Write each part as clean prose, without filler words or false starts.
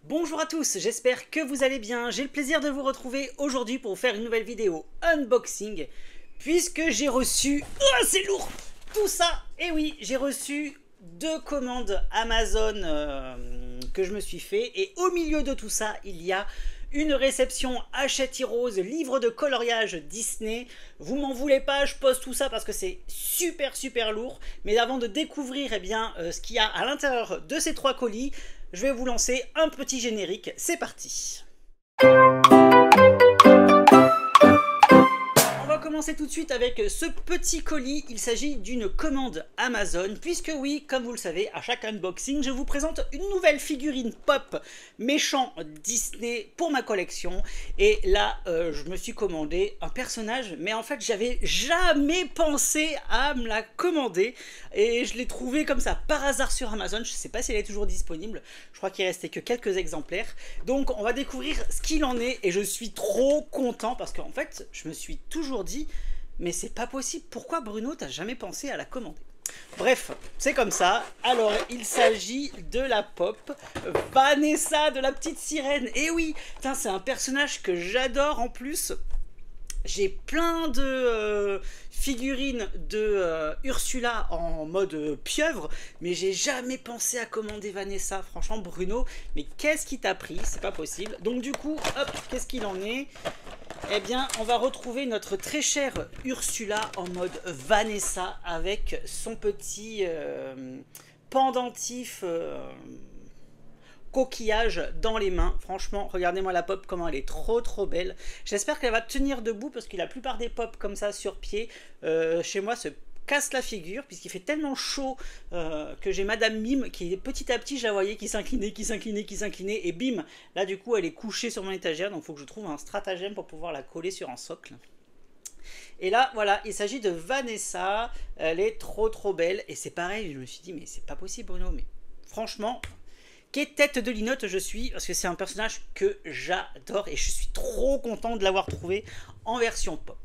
Bonjour à tous, j'espère que vous allez bien. J'ai le plaisir de vous retrouver aujourd'hui pour vous faire une nouvelle vidéo unboxing, puisque j'ai reçu... Oh, c'est lourd tout ça. Et oui, j'ai reçu 2 commandes Amazon que je me suis fait, et au milieu de tout ça, il y a une réception Hachette Heroes, livre de coloriage Disney. Vous m'en voulez pas, je pose tout ça parce que c'est super lourd. Mais avant de découvrir ce qu'il y a à l'intérieur de ces 3 colis, je vais vous lancer un petit générique. C'est parti. On va commencer tout de suite avec ce petit colis. Il s'agit d'une commande Amazon, puisque oui, comme vous le savez, à chaque unboxing, je vous présente une nouvelle figurine pop méchant Disney pour ma collection. Et là, je me suis commandé un personnage, mais en fait, j'avais jamais pensé à me la commander. Et je l'ai trouvé comme ça, par hasard sur Amazon. Je ne sais pas si elle est toujours disponible. Je crois qu'il restait que quelques exemplaires. Donc, on va découvrir ce qu'il en est. Et je suis trop content parce qu'en fait, je me suis toujours dit, mais c'est pas possible, pourquoi Bruno t'as jamais pensé à la commander? Bref, c'est comme ça. Alors, il s'agit de la pop Vanessa, de la petite sirène. Et oui, c'est un personnage que j'adore en plus. J'ai plein de figurines de Ursula en mode pieuvre, mais j'ai jamais pensé à commander Vanessa. Franchement, Bruno, mais qu'est-ce qui t'a pris? C'est pas possible. Donc du coup, hop, qu'est-ce qu'il en est? Eh bien, on va retrouver notre très chère Ursula en mode Vanessa avec son petit pendentif coquillage dans les mains. Franchement, regardez-moi la pop, comment elle est trop belle. J'espère qu'elle va tenir debout parce que la plupart des pop comme ça sur pied, chez moi, se casse la figure puisqu'il fait tellement chaud que j'ai Madame Mime qui petit à petit je la voyais qui s'inclinait et bim, là du coup elle est couchée sur mon étagère, donc il faut que je trouve un stratagème pour pouvoir la coller sur un socle. Et là voilà, il s'agit de Vanessa, elle est trop belle et c'est pareil, je me suis dit mais c'est pas possible Bruno, mais franchement quelle tête de linotte je suis, parce que c'est un personnage que j'adore et je suis trop content de l'avoir trouvé en version pop.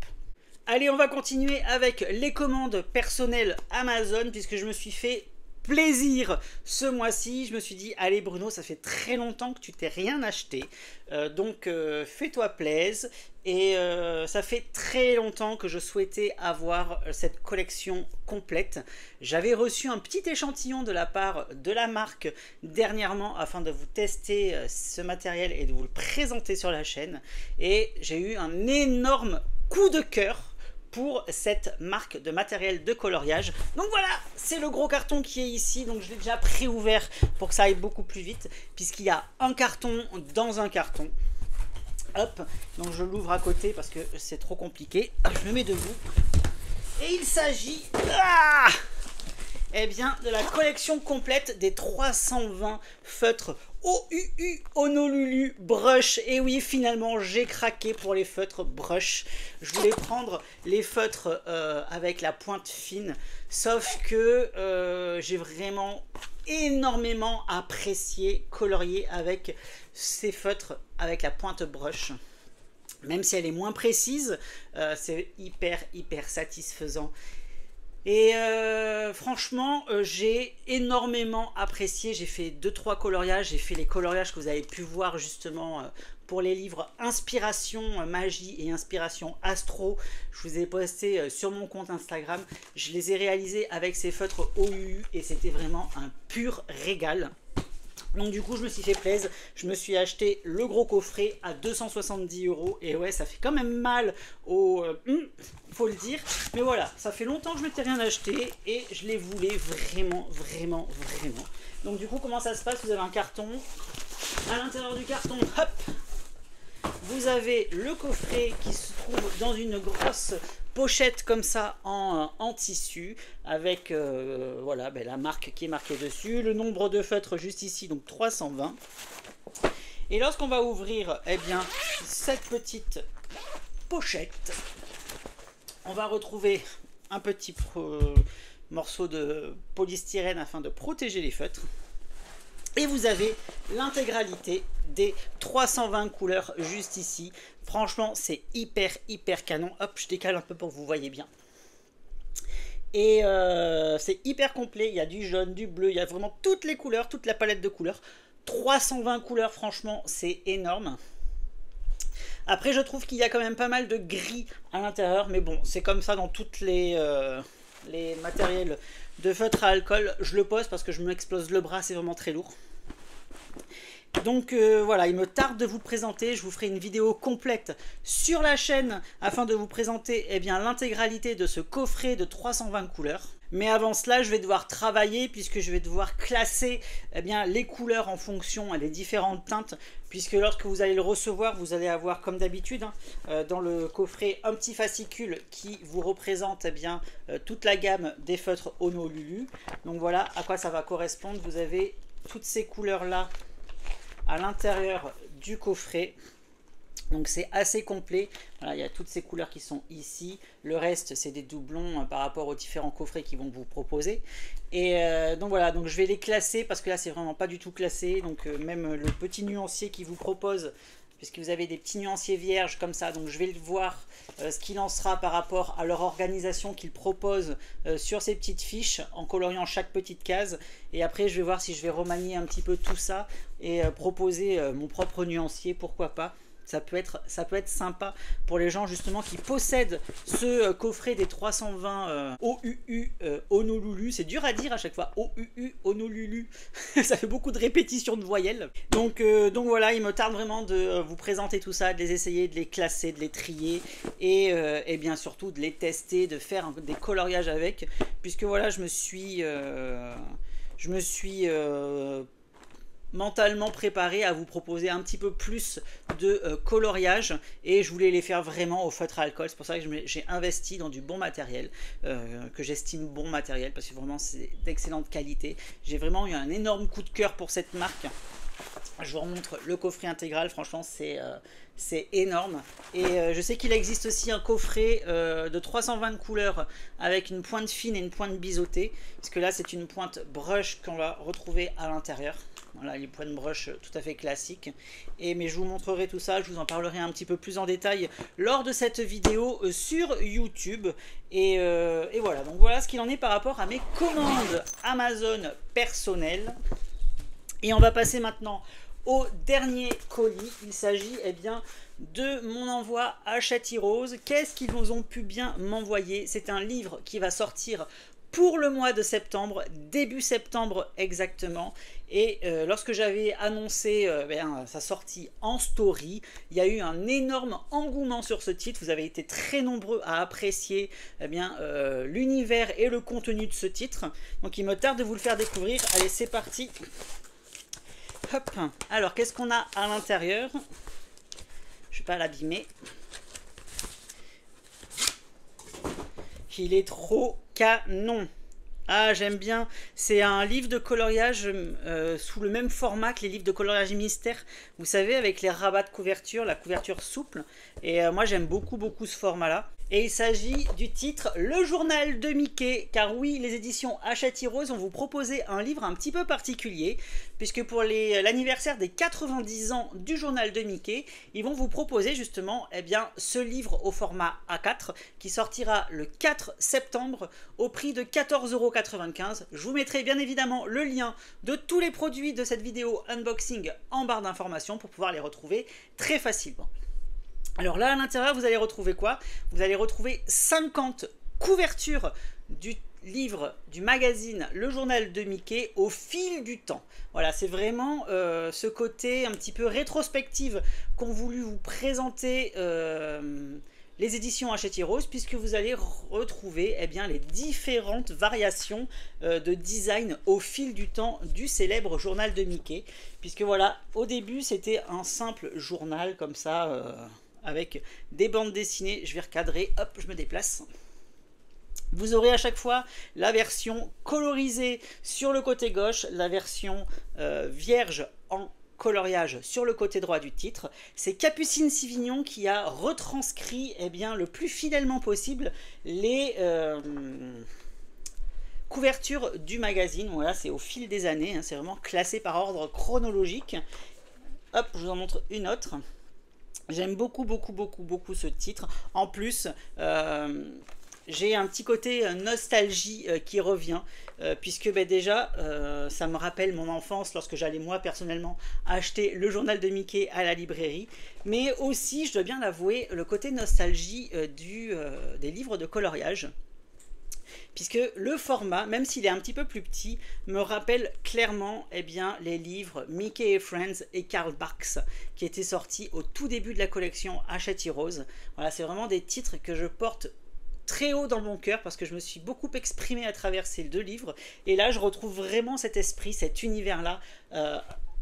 Allez, on va continuer avec les commandes personnelles Amazon, puisque je me suis fait plaisir ce mois-ci. Je me suis dit, allez Bruno, ça fait très longtemps que tu t'es rien acheté, donc fais-toi plaisir. Et ça fait très longtemps que je souhaitais avoir cette collection complète. J'avais reçu un petit échantillon de la part de la marque dernièrement afin de vous tester ce matériel et de vous le présenter sur la chaîne. Et j'ai eu un énorme coup de cœur pour cette marque de matériel de coloriage. Donc voilà, c'est le gros carton qui est ici, donc je l'ai déjà pré-ouvert pour que ça aille beaucoup plus vite, puisqu'il y a un carton dans un carton. Hop, donc je l'ouvre à côté parce que c'est trop compliqué. Je me mets debout. Et il s'agit de la collection complète des 320 feutres OUU Honolulu Brush. Et oui, finalement, j'ai craqué pour les feutres brush. Je voulais prendre les feutres avec la pointe fine, sauf que j'ai vraiment énormément apprécié colorier avec ces feutres avec la pointe brush. Même si elle est moins précise, c'est hyper satisfaisant. Et franchement, j'ai énormément apprécié. J'ai fait 2-3 coloriages. J'ai fait les coloriages que vous avez pu voir justement pour les livres Inspiration Magie et Inspiration Astro. Je vous ai posté sur mon compte Instagram. Je les ai réalisés avec ces feutres OUU et c'était vraiment un pur régal. Donc du coup je me suis fait plaisir, je me suis acheté le gros coffret à 270 € et ouais ça fait quand même mal au... faut le dire, mais voilà, ça fait longtemps que je m'étais rien acheté et je les voulais vraiment. Donc du coup comment ça se passe? Vous avez un carton, à l'intérieur du carton, hop, vous avez le coffret qui se trouve dans une grosse pochette comme ça en tissu avec voilà, la marque qui est marquée dessus, le nombre de feutres juste ici, donc 320. Et lorsqu'on va ouvrir cette petite pochette, on va retrouver un petit morceau de polystyrène afin de protéger les feutres. Et vous avez l'intégralité des 320 couleurs juste ici. Franchement, c'est hyper canon. Hop, je décale un peu pour que vous voyez bien. Et c'est hyper complet. Il y a du jaune, du bleu, il y a vraiment toutes les couleurs, toute la palette de couleurs. 320 couleurs, franchement, c'est énorme. Après, je trouve qu'il y a quand même pas mal de gris à l'intérieur, mais bon, c'est comme ça dans toutes les matériels de feutre à alcool. Je le pose parce que je m'explose le bras, c'est vraiment très lourd. Donc voilà, il me tarde de vous présenter, je vous ferai une vidéo complète sur la chaîne afin de vous présenter l'intégralité de ce coffret de 320 couleurs. Mais avant cela, je vais devoir travailler puisque je vais devoir classer les couleurs en fonction des différentes teintes, puisque lorsque vous allez le recevoir, vous allez avoir comme d'habitude dans le coffret un petit fascicule qui vous représente toute la gamme des feutres Honolulu. Donc voilà à quoi ça va correspondre. Vous avez toutes ces couleurs là à l'intérieur du coffret, donc c'est assez complet. Voilà, il y a toutes ces couleurs qui sont ici, le reste c'est des doublons par rapport aux différents coffrets qu'ils vont vous proposer. Et donc voilà, donc je vais les classer parce que là c'est vraiment pas du tout classé. Donc même le petit nuancier qui vous propose, puisque vous avez des petits nuanciers vierges comme ça, donc je vais voir ce qu'il en sera par rapport à leur organisation qu'ils proposent sur ces petites fiches, en coloriant chaque petite case. Et après je vais voir si je vais remanier un petit peu tout ça et proposer mon propre nuancier, pourquoi pas. Ça peut être sympa pour les gens justement qui possèdent ce coffret des 320 OUU Honolulu. C'est dur à dire à chaque fois, OUU Honolulu. Ça fait beaucoup de répétitions de voyelles. Donc voilà, il me tarde vraiment de vous présenter tout ça, de les essayer, de les classer, de les trier et bien surtout de les tester, de faire des coloriages avec. Puisque voilà, je me suis mentalement préparé à vous proposer un petit peu plus de coloriage, et je voulais les faire vraiment au feutre à alcool. C'est pour ça que j'ai investi dans du bon matériel, que j'estime bon matériel, parce que vraiment c'est d'excellente qualité. J'ai vraiment eu un énorme coup de cœur pour cette marque. Je vous remontre le coffret intégral, franchement c'est énorme. Et je sais qu'il existe aussi un coffret de 320 couleurs avec une pointe fine et une pointe biseautée, parce que là c'est une pointe brush qu'on va retrouver à l'intérieur. Voilà, les points de brush tout à fait classiques. Mais je vous montrerai tout ça, je vous en parlerai un petit peu plus en détail lors de cette vidéo sur YouTube. Et voilà, donc voilà ce qu'il en est par rapport à mes commandes Amazon personnelles. Et on va passer maintenant au dernier colis. Il s'agit de mon envoi à Châty-Rose. Qu'est-ce qu'ils ont pu bien m'envoyer? C'est un livre qui va sortir pour le mois de septembre, début septembre exactement. Et lorsque j'avais annoncé sa sortie en story, il y a eu un énorme engouement sur ce titre. Vous avez été très nombreux à apprécier l'univers et le contenu de ce titre. Donc il me tarde de vous le faire découvrir. Allez, c'est parti. Hop. Alors, qu'est-ce qu'on a à l'intérieur? Je ne vais pas l'abîmer. Il est trop canon. Ah, j'aime bien. C'est un livre de coloriage sous le même format que les livres de coloriage mystère. Vous savez, avec les rabats de couverture, la couverture souple. Et moi, j'aime beaucoup ce format-là. Et il s'agit du titre Le Journal de Mickey, car oui, les éditions à Châty-Rose ont vous proposé un livre un petit peu particulier, puisque pour l'anniversaire des 90 ans du Journal de Mickey, ils vont vous proposer justement ce livre au format A4 qui sortira le 4 septembre au prix de 14,95 €. Je vous mettrai bien évidemment le lien de tous les produits de cette vidéo unboxing en barre d'informations pour pouvoir les retrouver très facilement. Alors là, à l'intérieur, vous allez retrouver quoi? Vous allez retrouver 50 couvertures du livre, du magazine Le Journal de Mickey au fil du temps. Voilà, c'est vraiment ce côté un petit peu rétrospective qu'ont voulu vous présenter les éditions à Châty-Rose, puisque vous allez retrouver les différentes variations de design au fil du temps du célèbre Journal de Mickey. Puisque voilà, au début, c'était un simple journal comme ça, avec des bandes dessinées. Je vais recadrer, hop, je me déplace. Vous aurez à chaque fois la version colorisée sur le côté gauche, la version vierge en coloriage sur le côté droit du titre. C'est Capucine Sivignon qui a retranscrit le plus fidèlement possible les couvertures du magazine. Voilà, c'est au fil des années, hein, c'est vraiment classé par ordre chronologique. Hop, je vous en montre une autre. J'aime beaucoup ce titre. En plus, j'ai un petit côté nostalgie qui revient, puisque déjà, ça me rappelle mon enfance lorsque j'allais moi personnellement acheter le journal de Mickey à la librairie, mais aussi, je dois bien l'avouer, le côté nostalgie des livres de coloriage. Puisque le format, même s'il est un petit peu plus petit, me rappelle clairement les livres Mickey et Friends et Karl Barks qui étaient sortis au tout début de la collection Hachette Heroes. Voilà, c'est vraiment des titres que je porte très haut dans mon cœur parce que je me suis beaucoup exprimé à travers ces deux livres. Et là, je retrouve vraiment cet esprit, cet univers-là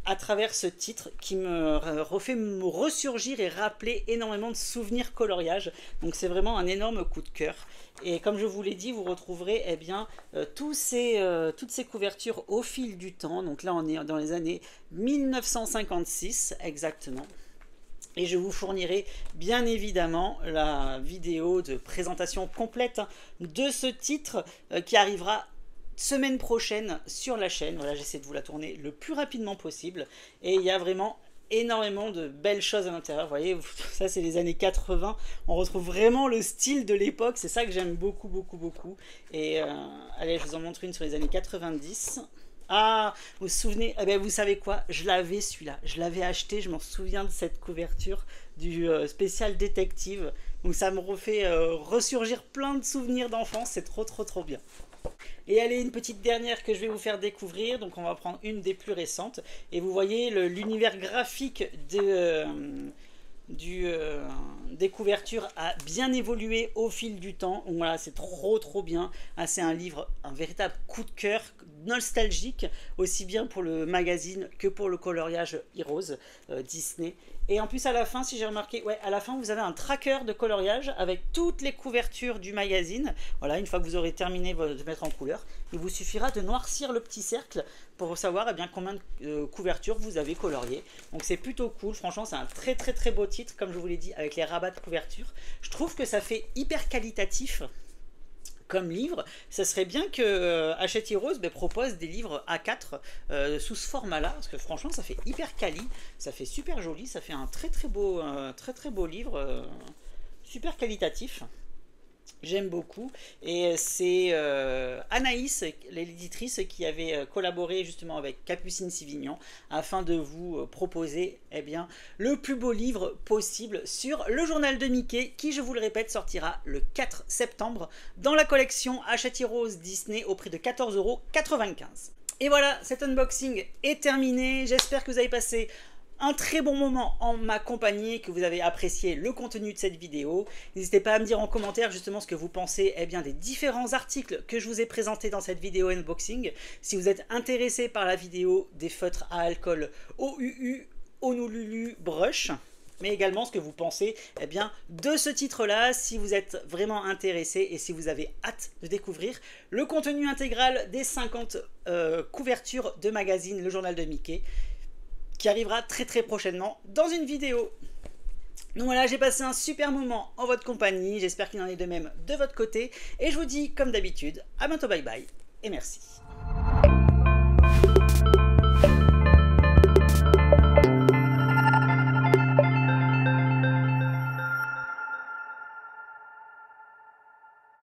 à travers ce titre qui me refait me ressurgir et rappeler énormément de souvenirs coloriage. Donc c'est vraiment un énorme coup de cœur. Et comme je vous l'ai dit, vous retrouverez toutes ces couvertures au fil du temps. Donc là, on est dans les années 1956 exactement. Et je vous fournirai bien évidemment la vidéo de présentation complète de ce titre qui arrivera semaine prochaine sur la chaîne. Voilà, j'essaie de vous la tourner le plus rapidement possible. Et il y a vraiment énormément de belles choses à l'intérieur. Vous voyez, ça c'est les années 80. On retrouve vraiment le style de l'époque. C'est ça que j'aime beaucoup, beaucoup, beaucoup. Et allez, je vous en montre une sur les années 90. Ah, vous vous souvenez, vous savez quoi, je l'avais celui-là, je l'avais acheté, je m'en souviens de cette couverture du spécial détective, donc ça me refait ressurgir plein de souvenirs d'enfance, c'est trop trop trop bien. Et allez, une petite dernière que je vais vous faire découvrir, donc on va prendre une des plus récentes, et vous voyez l'univers graphique des couvertures a bien évolué au fil du temps. Donc voilà, c'est trop trop bien. Ah, c'est un livre, un véritable coup de cœur nostalgique, aussi bien pour le magazine que pour le coloriage Heroes Disney. Et en plus à la fin, si j'ai remarqué, ouais, à la fin vous avez un tracker de coloriage avec toutes les couvertures du magazine. Voilà, une fois que vous aurez terminé de mettre en couleur, il vous suffira de noircir le petit cercle pour savoir combien de couvertures vous avez coloriées. Donc c'est plutôt cool, franchement c'est un très très très beau titre, comme je vous l'ai dit, avec les rabats de couverture. Je trouve que ça fait hyper qualitatif comme livre. Ça serait bien que Hachette Heroes propose des livres A4 sous ce format-là, parce que franchement ça fait hyper quali, ça fait super joli, ça fait un très très beau livre, super qualitatif. J'aime beaucoup, et c'est Anaïs, l'éditrice, qui avait collaboré justement avec Capucine Sivignon afin de vous proposer le plus beau livre possible sur le journal de Mickey qui, je vous le répète, sortira le 4 septembre dans la collection Hachette Heroes Disney au prix de 14,95 €. Et voilà, cet unboxing est terminé, j'espère que vous avez passé un très bon moment en ma compagnie, que vous avez apprécié le contenu de cette vidéo. N'hésitez pas à me dire en commentaire justement ce que vous pensez des différents articles que je vous ai présentés dans cette vidéo unboxing. Si vous êtes intéressé par la vidéo des feutres à alcool OUU Honolulu Brush, mais également ce que vous pensez de ce titre-là, si vous êtes vraiment intéressé et si vous avez hâte de découvrir le contenu intégral des 50 couvertures de magazine Le Journal de Mickey, qui arrivera très très prochainement dans une vidéo. Donc voilà, j'ai passé un super moment en votre compagnie, j'espère qu'il en est de même de votre côté, et je vous dis comme d'habitude, à bientôt, bye bye, et merci.